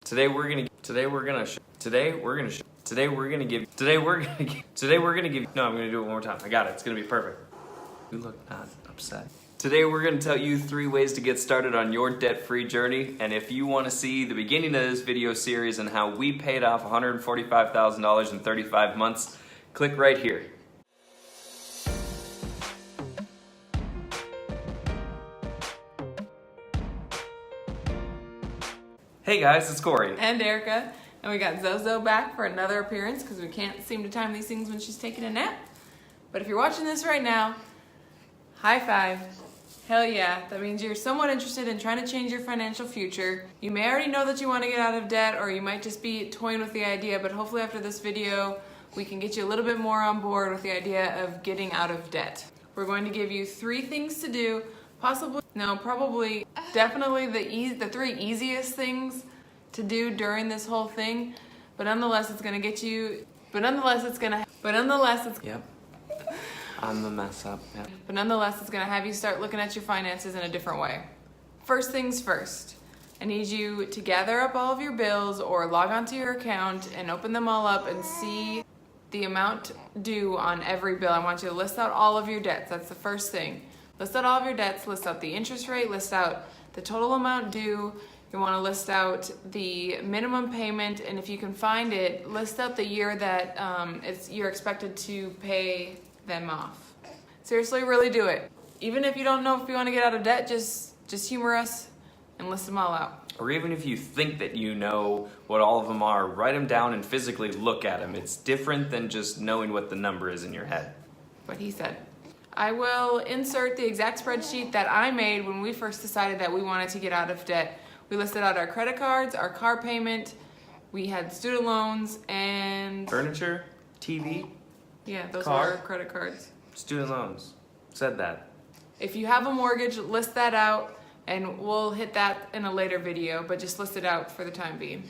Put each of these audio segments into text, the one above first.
Today we're gonna give. No, I'm gonna do it one more time. I got it. It's gonna be perfect. You look not upset. Today we're gonna tell you 3 ways to get started on your debt-free journey. And if you want to see the beginning of this video series and how we paid off $145,000 in 35 months, click right here. Hey guys, it's Cory. And Erica. And we got Zozo back for another appearance because we can't seem to time these things when she's taking a nap. But if you're watching this right now, high five. Hell yeah. That means you're somewhat interested in trying to change your financial future. You may already know that you want to get out of debt, or you might just be toying with the idea, but hopefully after this video, we can get you a little bit more on board with the idea of getting out of debt. We're going to give you 3 things to do, definitely the 3 easiest things to do during this whole thing, but nonetheless it's gonna get you, Yep. I'm the mess up, yep. But nonetheless it's gonna have you start looking at your finances in a different way. First things first, I need you to gather up all of your bills or log onto your account and open them all up and see the amount due on every bill. I want you to list out all of your debts. That's the first thing. List out all of your debts, list out the interest rate, list out the total amount due. You want to list out the minimum payment, and if you can find it, list out the year that you're expected to pay them off. Seriously, really do it. Even if you don't know if you want to get out of debt, just humor us and list them all out. Or even if you think that you know what all of them are, write them down and physically look at them. It's different than just knowing what the number is in your head. What he said. I will insert the exact spreadsheet that I made when we first decided that we wanted to get out of debt. We listed out our credit cards, our car payment, we had student loans, and Furniture, TV, yeah, those car, are our credit cards. Student loans. Said that. If you have a mortgage, list that out, and we'll hit that in a later video, but just list it out for the time being.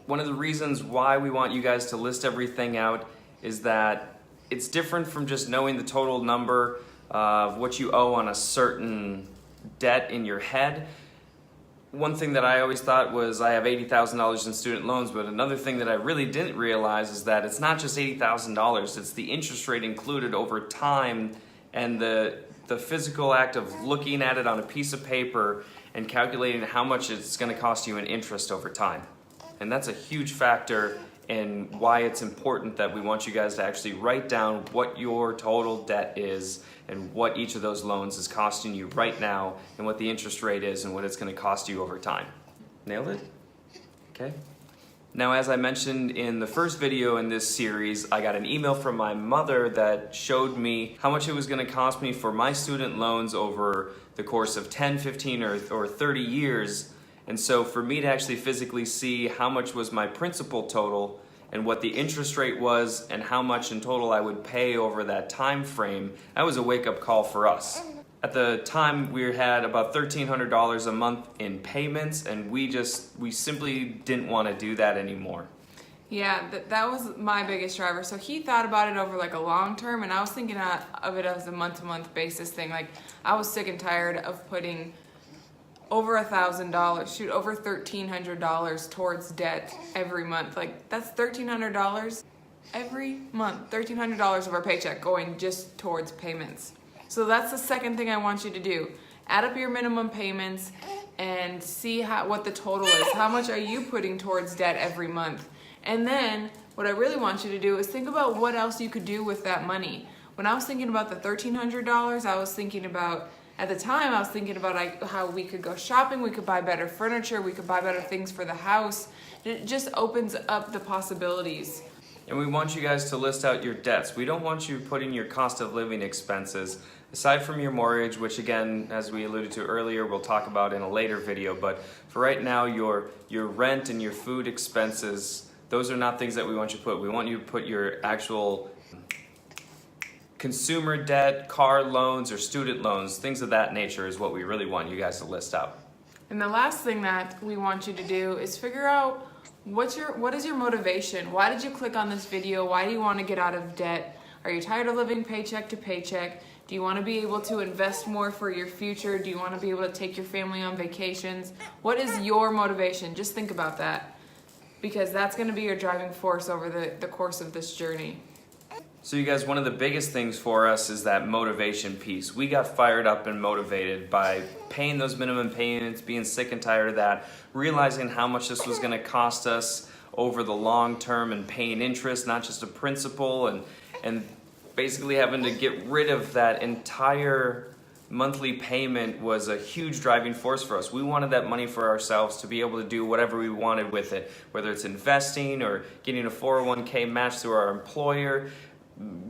One of the reasons why we want you guys to list everything out is that it's different from just knowing the total number of what you owe on a certain debt in your head. One thing that I always thought was I have $80,000 in student loans, but another thing that I really didn't realize is that it's not just $80,000, it's the interest rate included over time and the physical act of looking at it on a piece of paper and calculating how much it's going to cost you in interest over time. And that's a huge factor in why it's important that we want you guys to actually write down what your total debt is and what each of those loans is costing you right now and what the interest rate is and what it's going to cost you over time. Nailed it? Okay. Now, as I mentioned in the first video in this series, I got an email from my mother that showed me how much it was going to cost me for my student loans over the course of 10, 15, or 30 years. And so for me to actually physically see how much was my principal total and what the interest rate was and how much in total I would pay over that time frame, that was a wake-up call for us. At the time, we had about $1,300 a month in payments, and we simply didn't want to do that anymore. Yeah, that was my biggest driver. So he thought about it over like a long term, and I was thinking of it as a month-to-month basis thing. Like, I was sick and tired of putting over $1,000, over $1,300 towards debt every month. Like, that's $1,300 every month. $1,300 of our paycheck going just towards payments. So that's the second thing I want you to do. Add up your minimum payments and see what the total is. How much are you putting towards debt every month? And then what I really want you to do is think about what else you could do with that money. When I was thinking about the $1,300, I was thinking about how we could go shopping, we could buy better furniture, we could buy better things for the house. It just opens up the possibilities. And we want you guys to list out your debts. We don't want you putting your cost of living expenses, aside from your mortgage, which again, as we alluded to earlier, we'll talk about in a later video. But for right now, your rent and your food expenses, those are not things that we want you to put. We want you to put your actual consumer debt, car loans, or student loans, things of that nature is what we really want you guys to list out. And the last thing that we want you to do is figure out what is your motivation? Why did you click on this video? Why do you want to get out of debt? Are you tired of living paycheck to paycheck? Do you want to be able to invest more for your future? Do you want to be able to take your family on vacations? What is your motivation? Just think about that. because that's going to be your driving force over the course of this journey. So you guys, one of the biggest things for us is that motivation piece. We got fired up and motivated by paying those minimum payments, being sick and tired of that, realizing how much this was going to cost us over the long term and paying interest, not just a principal, and basically having to get rid of that entire monthly payment was a huge driving force for us. We wanted that money for ourselves to be able to do whatever we wanted with it, whether it's investing or getting a 401k match through our employer,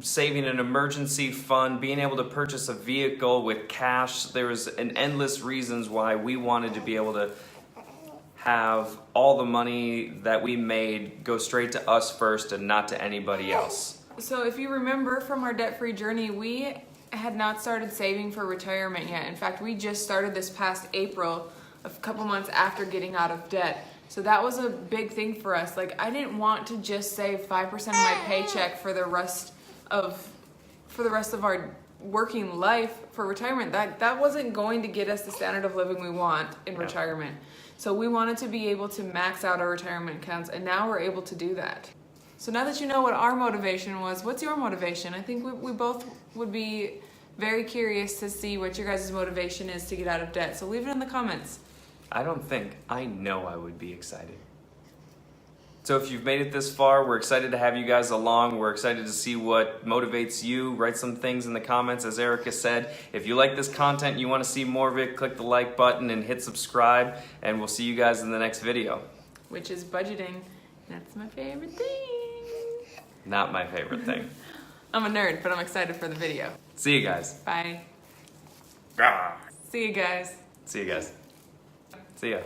saving an emergency fund, being able to purchase a vehicle with cash. There was an endless reasons why we wanted to be able to have all the money that we made go straight to us first and not to anybody else. So if you remember from our debt-free journey, we had not started saving for retirement yet. In fact, we just started this past April, a couple months after getting out of debt. So that was a big thing for us. Like, I didn't want to just save 5% of my paycheck for the rest of our working life for retirement. That wasn't going to get us the standard of living we want in retirement. So we wanted to be able to max out our retirement accounts, and now we're able to do that. So now that you know what our motivation was, what's your motivation? I think we both would be very curious to see what your guys' motivation is to get out of debt. So leave it in the comments. I know I would be excited. So if you've made it this far, we're excited to have you guys along. We're excited to see what motivates you. Write some things in the comments, as Erica said. If you like this content and you want to see more of it, click the like button and hit subscribe, and we'll see you guys in the next video. Which is budgeting. That's my favorite thing. Not my favorite thing. I'm a nerd, but I'm excited for the video. See you guys. Bye. See you guys. See you guys. See ya.